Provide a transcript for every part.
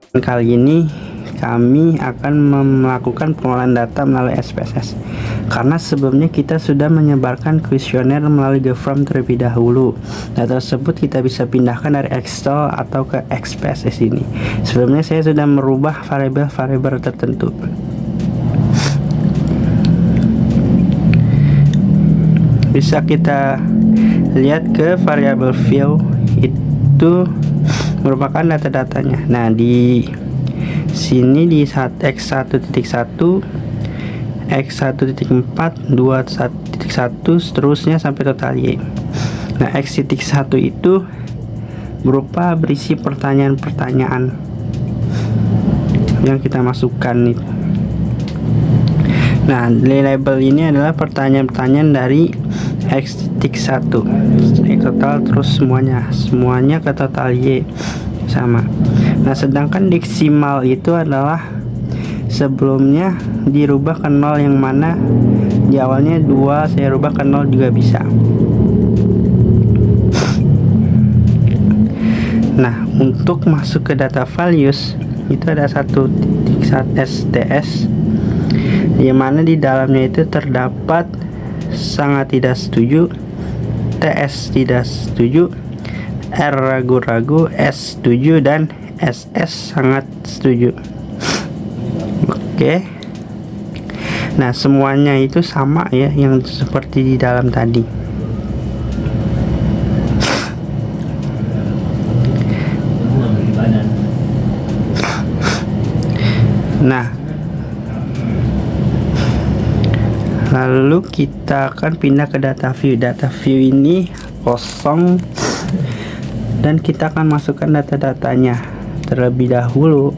Kali ini kami akan melakukan pengolahan data melalui SPSS, karena sebelumnya kita sudah menyebarkan kuesioner melalui GoForm terlebih dahulu. Data tersebut kita bisa pindahkan dari Excel atau ke SPSS ini. Sebelumnya saya sudah merubah variabel-variabel tertentu. Bisa kita lihat ke variabel fill, itu merupakan data-datanya. Nah, di sini di x1.1, x1.4, 2.1 seterusnya sampai total y. Nah, x.1 itu berupa berisi pertanyaan-pertanyaan yang kita masukkan itu. Nah, label ini adalah pertanyaan-pertanyaan dari x.1 total, terus semuanya ke total y sama. Nah, sedangkan deksimal itu adalah sebelumnya dirubah ke 0, yang mana di awalnya 2 saya rubah ke 0 juga bisa. Nah, untuk masuk ke data values itu ada 1.1 STS, yang mana di dalamnya itu terdapat sangat tidak setuju, TS tidak setuju, R ragu-ragu, S setuju, dan SS sangat setuju. Oke. Nah, semuanya itu sama ya, yang seperti di dalam tadi. Nah, lalu kita akan pindah ke data view. Data view ini kosong dan kita akan masukkan data-datanya terlebih dahulu.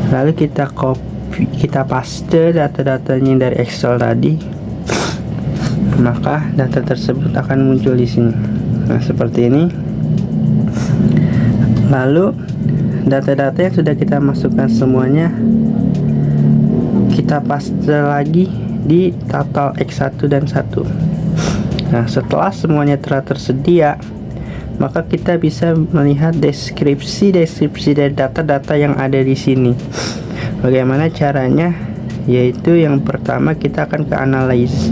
Lalu kita paste data-datanya dari Excel tadi, maka data tersebut akan muncul di sini. Nah, seperti ini. Lalu data-data yang sudah kita masukkan semuanya kita paste lagi di total X1 dan 1. Nah, setelah semuanya telah tersedia, maka kita bisa melihat deskripsi dari data-data yang ada di sini. Bagaimana caranya? Yaitu yang pertama kita akan ke analyze,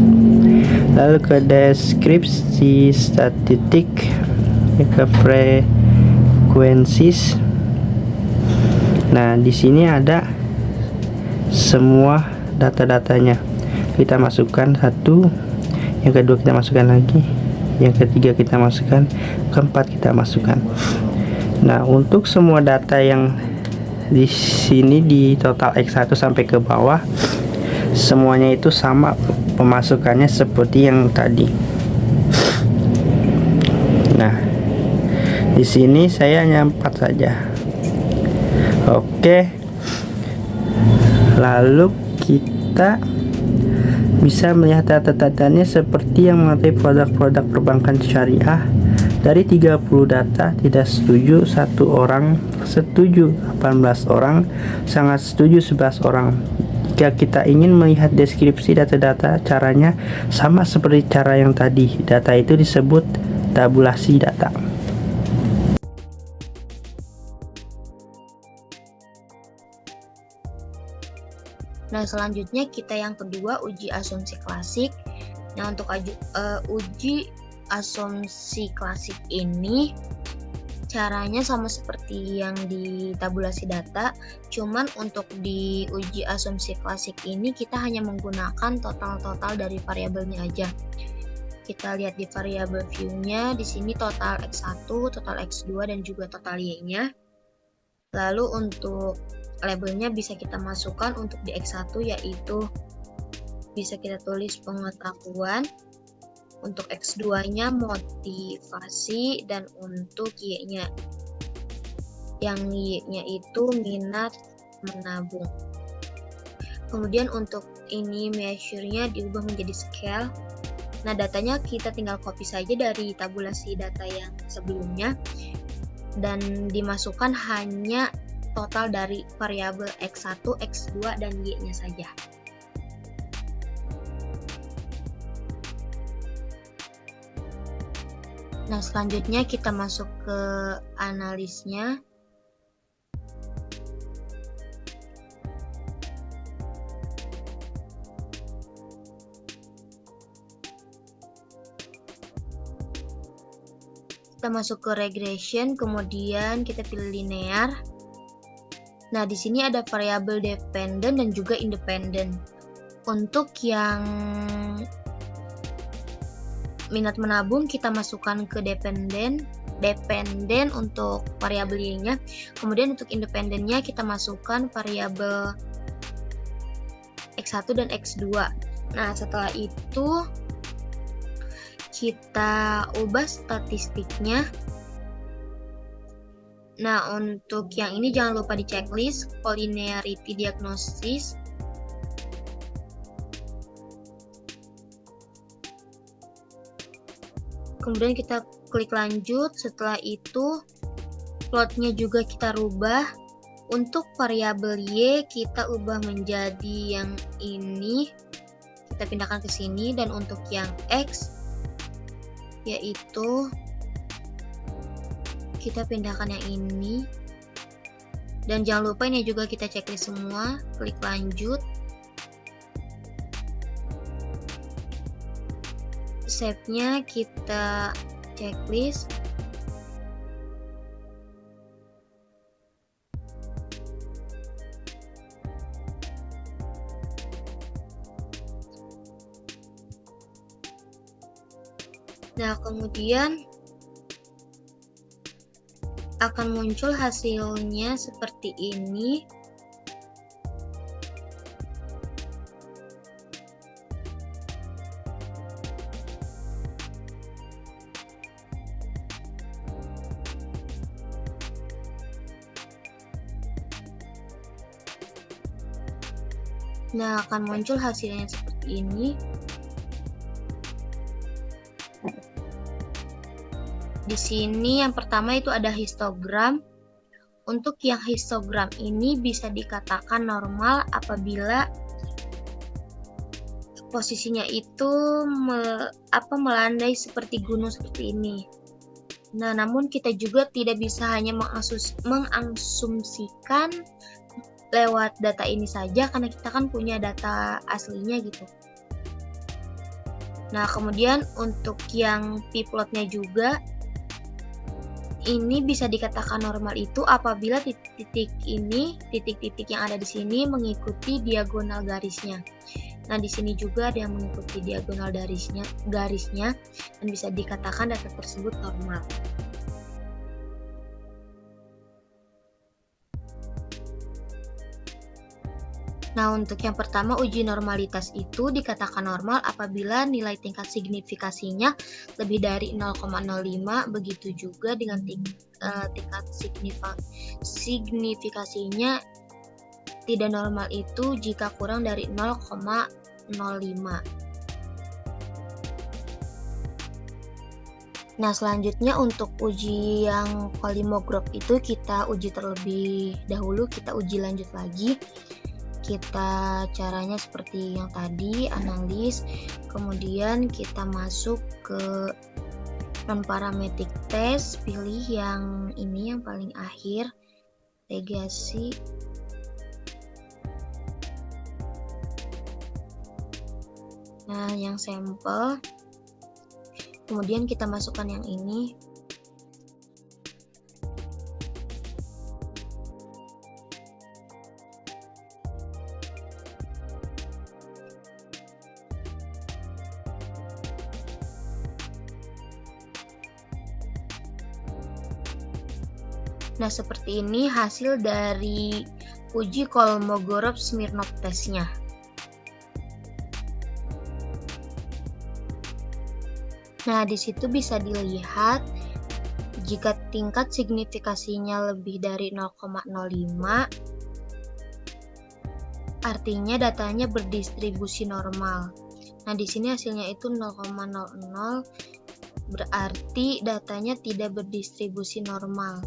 lalu ke deskripsi statistik, ke frekuensis. Nah, di sini ada semua data-datanya. Kita masukkan satu, yang kedua kita masukkan lagi, yang ketiga kita masukkan, keempat kita masukkan. Nah, untuk semua data yang di sini di total X1 sampai ke bawah, semuanya itu sama pemasukannya seperti yang tadi. Nah, di sini saya hanya 4 saja. Oke. Lalu kita bisa melihat data-datanya seperti yang mengenai produk-produk perbankan syariah. Dari 30 data tidak setuju 1 orang, setuju 18 orang, sangat setuju 11 orang. Jika kita ingin melihat deskripsi data-data, caranya sama seperti cara yang tadi. Data itu disebut tabulasi data. Nah, selanjutnya kita yang kedua, uji asumsi klasik. Nah, untuk uji asumsi klasik ini caranya sama seperti yang di tabulasi data, cuman untuk di uji asumsi klasik ini kita hanya menggunakan total-total dari variabelnya aja. Kita lihat di variabel view-nya, di sini total X1, total X2, dan juga total Y-nya. Lalu untuk labelnya bisa kita masukkan untuk di X1, yaitu bisa kita tulis pengetahuan, untuk X2-nya motivasi, dan untuk Y-nya, yang Y-nya itu minat menabung. Kemudian untuk ini measure-nya diubah menjadi scale. Nah, datanya kita tinggal copy saja dari tabulasi data yang sebelumnya dan dimasukkan hanya total dari variabel X1, X2, dan Y-nya saja. Nah, selanjutnya kita masuk ke analisnya. Kita masuk ke regression, kemudian kita pilih linear. Nah, di sini ada variabel dependent dan juga independent. Untuk yang minat menabung, kita masukkan ke dependent untuk variabel y-nya. Kemudian untuk independennya kita masukkan variabel X1 dan X2. Nah, setelah itu kita ubah statistiknya. Nah, untuk yang ini jangan lupa di checklist collinearity diagnosis. Kemudian kita klik lanjut. Setelah itu plotnya juga kita rubah. Untuk variabel Y kita ubah menjadi yang ini. Kita pindahkan ke sini, dan untuk yang X yaitu kita pindahkan yang ini. Dan jangan lupa ini juga kita checklist semua. Klik lanjut. Save-nya kita checklist. Nah, kemudian akan muncul hasilnya seperti ini. Nah, akan muncul hasilnya seperti ini. Di sini yang pertama itu ada histogram. Untuk yang histogram ini bisa dikatakan normal apabila posisinya itu melandai seperti gunung seperti ini. Nah, namun kita juga tidak bisa hanya mengasumsikan lewat data ini saja, karena kita kan punya data aslinya gitu. Nah, kemudian untuk yang p-plotnya juga ini bisa dikatakan normal itu apabila titik-titik yang ada di sini mengikuti diagonal garisnya. Nah, di sini juga ada yang mengikuti diagonal garisnya dan bisa dikatakan data tersebut normal. Nah, untuk yang pertama, uji normalitas itu dikatakan normal apabila nilai tingkat signifikasinya lebih dari 0,05, begitu juga dengan tingkat signifikasinya tidak normal itu jika kurang dari 0,05. Nah, selanjutnya untuk uji yang Kolmogorov itu kita uji terlebih dahulu, kita uji lanjut lagi. Kita caranya seperti yang tadi, analis, kemudian kita masuk ke non-parametric test, pilih yang ini yang paling akhir, legasi. Nah, yang sampel, kemudian kita masukkan yang ini. Nah, seperti ini hasil dari uji Kolmogorov-Smirnov testnya. Nah, di situ bisa dilihat jika tingkat signifikasinya lebih dari 0,05, artinya datanya berdistribusi normal. Nah, di sini hasilnya itu 0,00, berarti datanya tidak berdistribusi normal.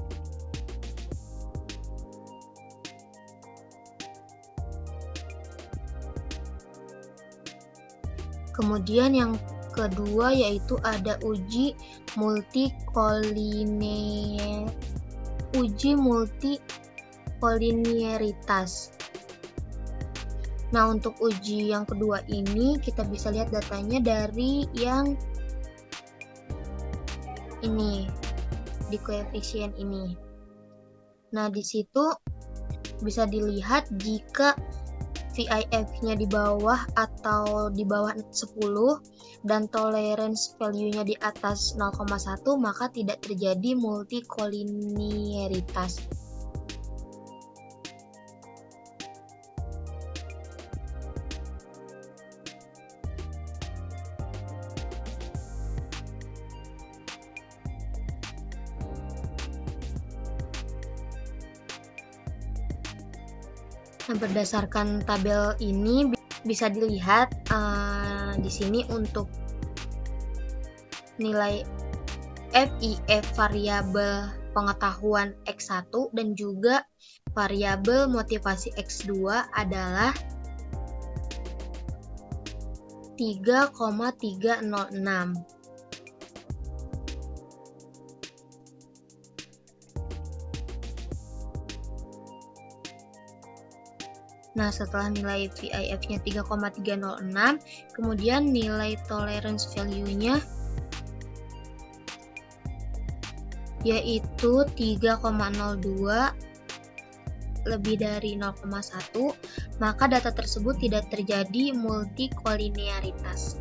Kemudian yang kedua yaitu ada uji multikolinearitas. Nah, untuk uji yang kedua ini kita bisa lihat datanya dari yang ini, di koefisien ini. Nah, di situ bisa dilihat jika VIF-nya di bawah atau di bawah 10 dan tolerance value-nya di atas 0,1, maka tidak terjadi multikolinearitas. Nah, berdasarkan tabel ini bisa dilihat di sini untuk nilai FIF variabel pengetahuan X1 dan juga variabel motivasi X2 adalah 3,306. Nah, setelah nilai VIF-nya 3,306, kemudian nilai tolerance value-nya yaitu 3,02 lebih dari 0,1, maka data tersebut tidak terjadi multikolinearitas.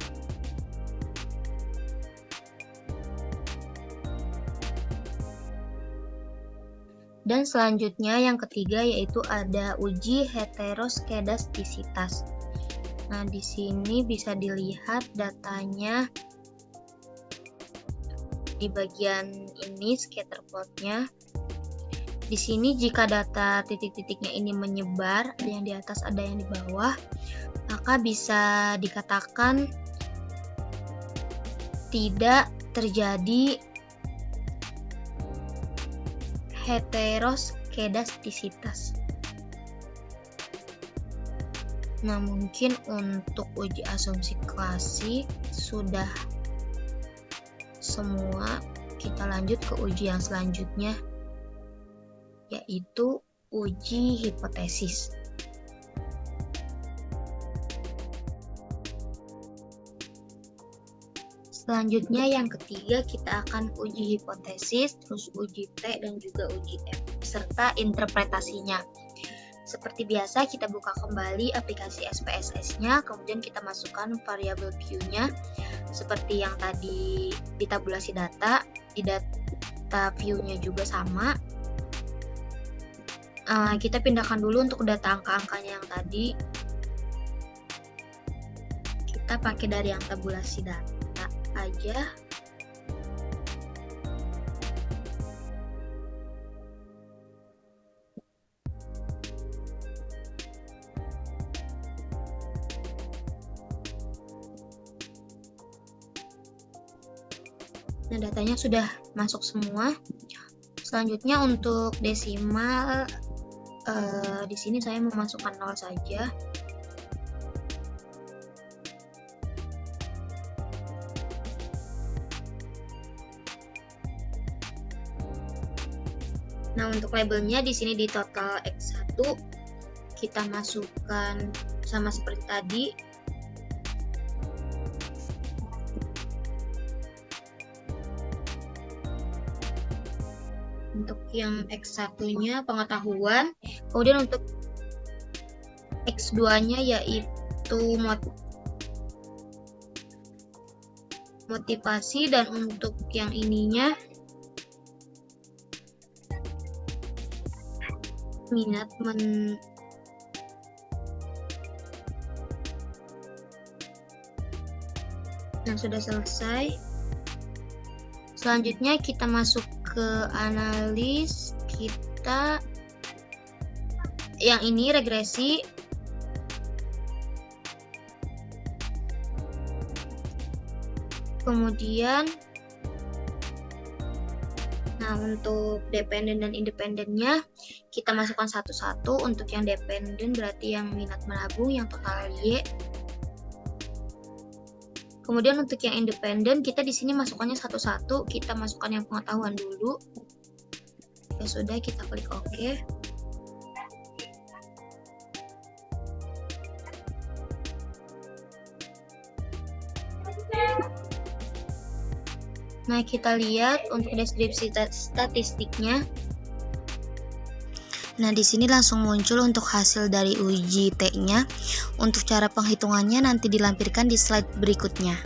Dan selanjutnya yang ketiga yaitu ada uji heteroskedastisitas. Nah, di sini bisa dilihat datanya di bagian ini scatter plot-nya. Di sini jika data titik-titiknya ini menyebar, ada yang di atas, ada yang di bawah, maka bisa dikatakan tidak terjadi heteroskedastisitas. Nah, mungkin untuk uji asumsi klasik sudah semua. Kita lanjut ke uji yang selanjutnya, yaitu uji hipotesis. Selanjutnya yang ketiga kita akan uji hipotesis, terus uji T dan juga uji F serta interpretasinya. Seperti biasa kita buka kembali aplikasi SPSS-nya, kemudian kita masukkan variabel view-nya seperti yang tadi di tabulasi data. Di data view-nya juga sama. Kita pindahkan dulu untuk data angka-angkanya yang tadi. Kita pakai dari yang tabulasi data aja. Nah, datanya sudah masuk semua. Selanjutnya untuk desimal, di sini saya memasukkan 0 saja. Nah, untuk labelnya di sini di total X1 kita masukkan sama seperti tadi. Untuk yang X1-nya pengetahuan, kemudian untuk X2-nya yaitu motivasi, dan untuk yang ininya minat Nah, sudah selesai. Selanjutnya kita masuk ke analis. Kita yang ini regresi. Kemudian untuk dependen dan independennya kita masukkan satu-satu. Untuk yang dependen berarti yang minat menabung, yang total Y. Kemudian untuk yang independen, kita di sini masukkannya satu-satu. Kita masukkan yang pengetahuan dulu. Ya sudah, kita klik OK. Nah, kita lihat untuk deskripsi statistiknya. Nah, di sini langsung muncul untuk hasil dari uji T-nya. Untuk cara penghitungannya nanti dilampirkan di slide berikutnya.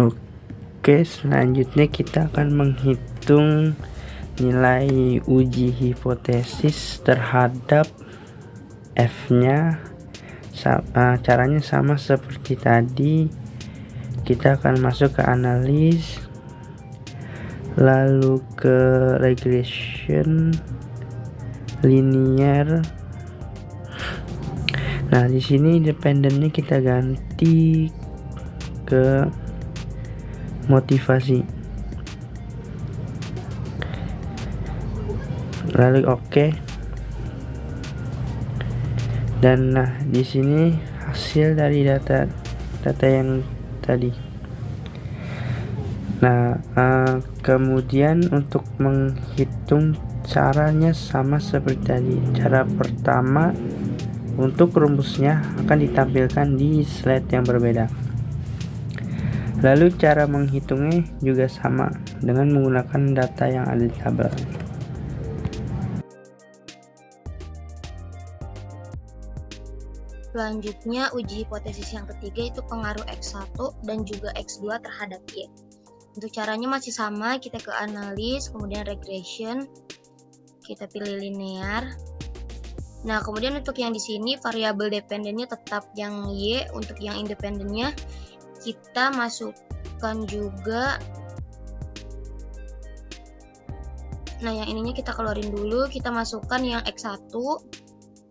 Oke, selanjutnya kita akan menghitung nilai uji hipotesis terhadap F-nya. Caranya sama seperti tadi. Kita akan masuk ke analis, lalu ke regression linear. Nah, di sini independennya kita ganti ke motivasi, lalu oke. Dan nah, di sini hasil dari data yang tadi. Nah, kemudian untuk menghitung caranya sama seperti tadi. Cara pertama, untuk rumusnya akan ditampilkan di slide yang berbeda. Lalu cara menghitungnya juga sama dengan menggunakan data yang ada di tabel. Selanjutnya, uji hipotesis yang ketiga itu pengaruh X1 dan juga X2 terhadap Y. Untuk caranya masih sama, kita ke analis, kemudian regression, kita pilih linear. Nah, kemudian untuk yang di sini variabel dependennya tetap yang Y. Untuk yang independennya kita masukkan juga. Nah, yang ininya kita keluarin dulu, kita masukkan yang X1.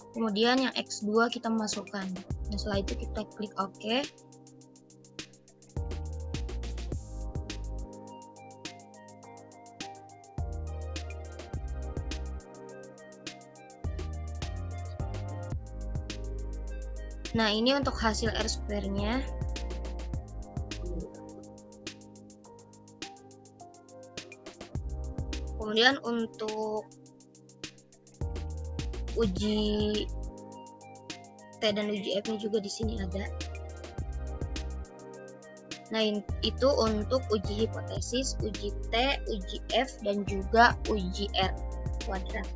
Kemudian yang X2 kita masukkan. Nah, setelah itu kita klik OK. Nah, ini untuk hasil R-square-nya. Kemudian untuk uji T dan uji F-nya juga di sini ada. Nah, itu untuk uji hipotesis, uji T, uji F, dan juga uji R kuadrat.